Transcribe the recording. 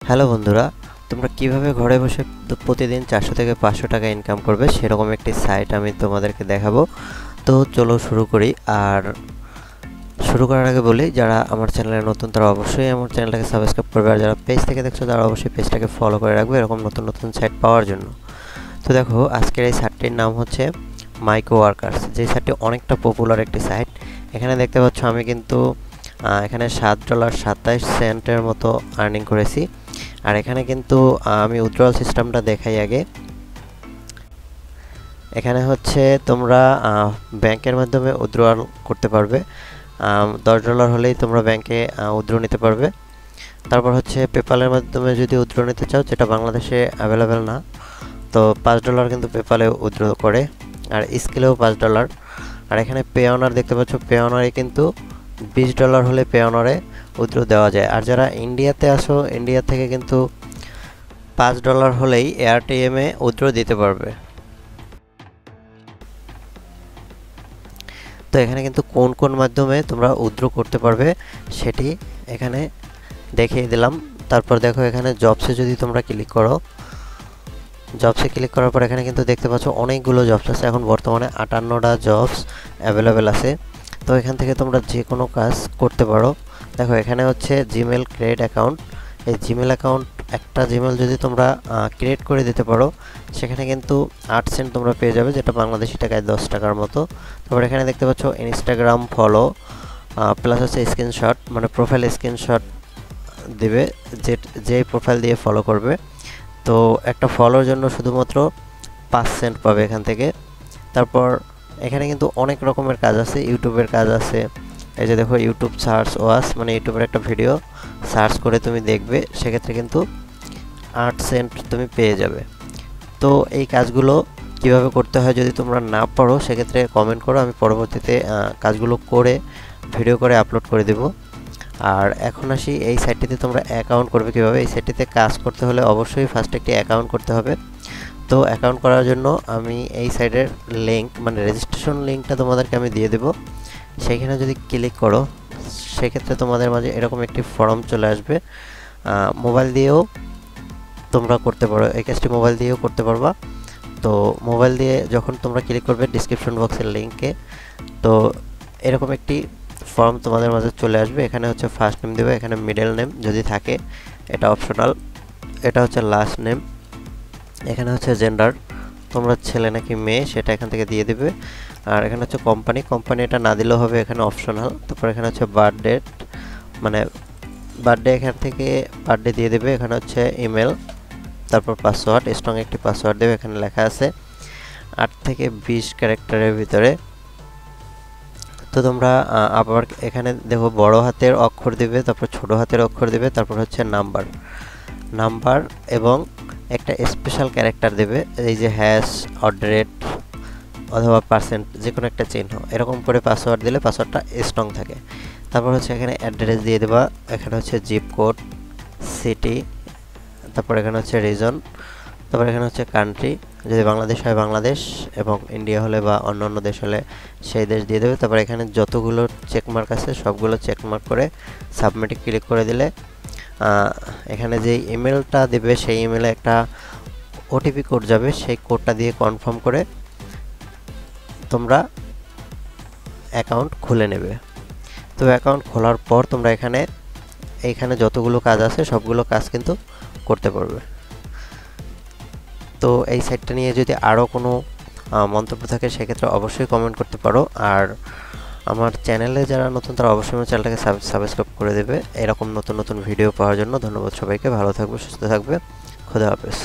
Hello বন্ধুরা, তোমরা কিভাবে ঘরে বসে প্রতিদিন 400 থেকে 500 টাকা ইনকাম করবে সেরকম একটি সাইট আমি তোমাদেরকে দেখাবো। তো চলো শুরু করি। আর শুরু করার আগে বলি, যারা আমার চ্যানেলে নতুন তারা অবশ্যই আমার চ্যানেলটাকে সাবস্ক্রাইব করবে, আর যারা পেজ থেকে দেখছো তারা অবশ্যই পেজটাকে ফলো করে রাখবে এরকম নতুন নতুন সাইট পাওয়ার জন্য। তো দেখো, আজকের এই সাইটটির নাম হচ্ছে মাইকো ওয়ার্কার্স। যে সাইটটি অনেকটা পপুলার একটি সাইট। এখানে দেখতে পাচ্ছ আমি কিন্তু এখানে $7.27 মতো আর্নিং করেছি। আর এখানে কিন্তু আমি উইথড্রয়াল সিস্টেমটা দেখাই আগে। এখানে হচ্ছে তোমরা ব্যাংকের মাধ্যমে উইথড্রয়াল করতে পারবে। $10 হলেই তোমরা ব্যাংকে উইথড্র নিতে পারবে। তারপর হচ্ছে পেপালের মাধ্যমে যদি উইথড্র নিতে চাও, যেটা বাংলাদেশে অ্যাভেলেবেল না, তো $5 কিন্তু পেপালে উইথড্র করে, আর স্কিলেও $5। আর এখানে পে অনার দেখতে পাচ্ছ, পে অনারে কিন্তু $20 হলে পে অনারে উইথড্র দেওয়া যায়। আর যারা ইন্ডিয়াতে আসো, ইন্ডিয়া থেকে কিন্তু $5 হলেই এআরটিএমে উইথড্র দিতে পারবে। তো এখানে কিন্তু কোন কোন মাধ্যমে তোমরা উইথড্র করতে পারবে সেটি এখানে দেখিয়ে দিলাম। তারপর দেখো, এখানে জবসে যদি তোমরা ক্লিক করো, জবসে ক্লিক করার পর এখানে কিন্তু দেখতে পাচ্ছ অনেকগুলো জবস আছে। এখন বর্তমানে 58টা জবস অ্যাভেলেবেল আছে। তো এখান থেকে তোমরা যে কোনো কাজ করতে পারো। দেখো, এখানে হচ্ছে জিমেল ক্রিয়েট অ্যাকাউন্ট। এই জিমেল অ্যাকাউন্ট, একটা জিমেল যদি তোমরা ক্রিয়েট করে দিতে পারো, সেখানে কিন্তু 8 সেন্ট তোমরা পেয়ে যাবে, যেটা বাংলাদেশি টাকায় 10 টাকার মতো। তারপর এখানে দেখতে পাচ্ছ ইনস্টাগ্রাম ফলো প্লাস হচ্ছে স্ক্রিনশট, মানে প্রোফাইল স্ক্রিনশট দেবে, যে প্রোফাইল দিয়ে ফলো করবে। তো একটা ফলোর জন্য শুধুমাত্র 5 সেন্ট পাবে এখান থেকে। তারপর এখানে কিন্তু অনেক রকমের কাজ আছে, ইউটিউবের কাজ আছে। এই যে দেখো, ইউটিউব সার্চ ওয়াচ, মানে ইউটিউবের একটা ভিডিও সার্চ করে তুমি দেখবে, সেক্ষেত্রে কিন্তু 8 সেন্ট তুমি পেয়ে যাবে। তো এই কাজগুলো কিভাবে করতে হয় যদি তোমরা না পারো, সেক্ষেত্রে কমেন্ট করো, আমি পরবর্তীতে কাজগুলো করে ভিডিও করে আপলোড করে দেব। আর এখন আসি, এই সাইটটিতে তোমরা অ্যাকাউন্ট করবে কীভাবে। এই সাইটটিতে কাজ করতে হলে অবশ্যই ফার্স্টে একটি অ্যাকাউন্ট করতে হবে। তো অ্যাকাউন্ট করার জন্য আমি এই সাইটের লিঙ্ক, মানে রেজিস্ট্রেশন লিঙ্কটা তোমাদেরকে আমি দিয়ে দেবো। সেইখানে যদি ক্লিক করো, সেক্ষেত্রে তোমাদের মাঝে এরকম একটি ফর্ম চলে আসবে। মোবাইল দিয়েও তোমরা করতে পারো, এই কাজটি মোবাইল দিয়েও করতে পারবা। তো মোবাইল দিয়ে যখন তোমরা ক্লিক করবে ডিসক্রিপশন বক্সের লিঙ্কে, তো এরকম একটি ফর্ম তোমাদের মাঝে চলে আসবে। এখানে হচ্ছে ফার্স্ট নেম দেবে, এখানে মিডল নেম যদি থাকে এটা অপশনাল, এটা হচ্ছে লাস্ট নেম, এখানে হচ্ছে জেন্ডার, তোমরা ছেলে নাকি মেয়ে সেটা এখান থেকে দিয়ে দেবে। আর এখানে হচ্ছে কোম্পানি এটা না দিলেও হবে, এখানে অপশনাল। তারপর এখানে হচ্ছে বার্থ ডেট, মানে বার্থডে এখান থেকে বার্থডে দিয়ে দেবে। এখানে হচ্ছে ইমেল, তারপর পাসওয়ার্ড, স্ট্রং একটি পাসওয়ার্ড দেবে, এখানে লেখা আছে 8 থেকে 20 ক্যারেক্টারের ভিতরে। তো তোমরা আবার এখানে দেখো, বড় হাতের অক্ষর দিবে, তারপর ছোট হাতের অক্ষর দিবে, তারপর হচ্ছে নাম্বার এবং একটা স্পেশাল ক্যারেক্টার দেবে, এই যে হ্যাশ, অডরেট অথবা পার্সেন্ট, যে কোনো একটা চিহ্ন, এরকম করে পাসওয়ার্ড দিলে পাসওয়ার্ডটা স্ট্রং থাকে। তারপর হচ্ছে এখানে অ্যাড্রেস দিয়ে দেবা, এখানে হচ্ছে জিপ কোড, সিটি, তারপর এখানে হচ্ছে রিজন, তারপর এখানে হচ্ছে কান্ট্রি, যদি বাংলাদেশ হয় বাংলাদেশ, এবং ইন্ডিয়া হলে বা অন্য অন্য দেশ হলে সেই দেশ দিয়ে দেবে। তারপর এখানে যতগুলো চেকমার্ক আছে সবগুলো চেকমার্ক করে সাবমিটে ক্লিক করে দিলে এখানে যে ইমেলটা দেবে সেই ইমেলে একটা ওটিপি কোড যাবে, সেই কোডটা দিয়ে কনফার্ম করে তোমরা অ্যাকাউন্ট খুলে নেবে। তো অ্যাকাউন্ট খোলার পর তোমরা এইখানে যতগুলো কাজ আছে সবগুলো কাজ কিন্তু করতে পারবে। তো এই সাইটটা নিয়ে যদি আরও কোনো মন্তব্য থাকে সেক্ষেত্রে অবশ্যই কমেন্ট করতে পারো। আর আমার চ্যানেলে যারা নতুন তারা অবশ্যই আমার চ্যানেলটাকে সাবস্ক্রাইব করে দেবে এরকম নতুন নতুন ভিডিও পাওয়ার জন্য। ধন্যবাদ সবাইকে, ভালো থাকবে, সুস্থ থাকবে, খোদা হাফেজ।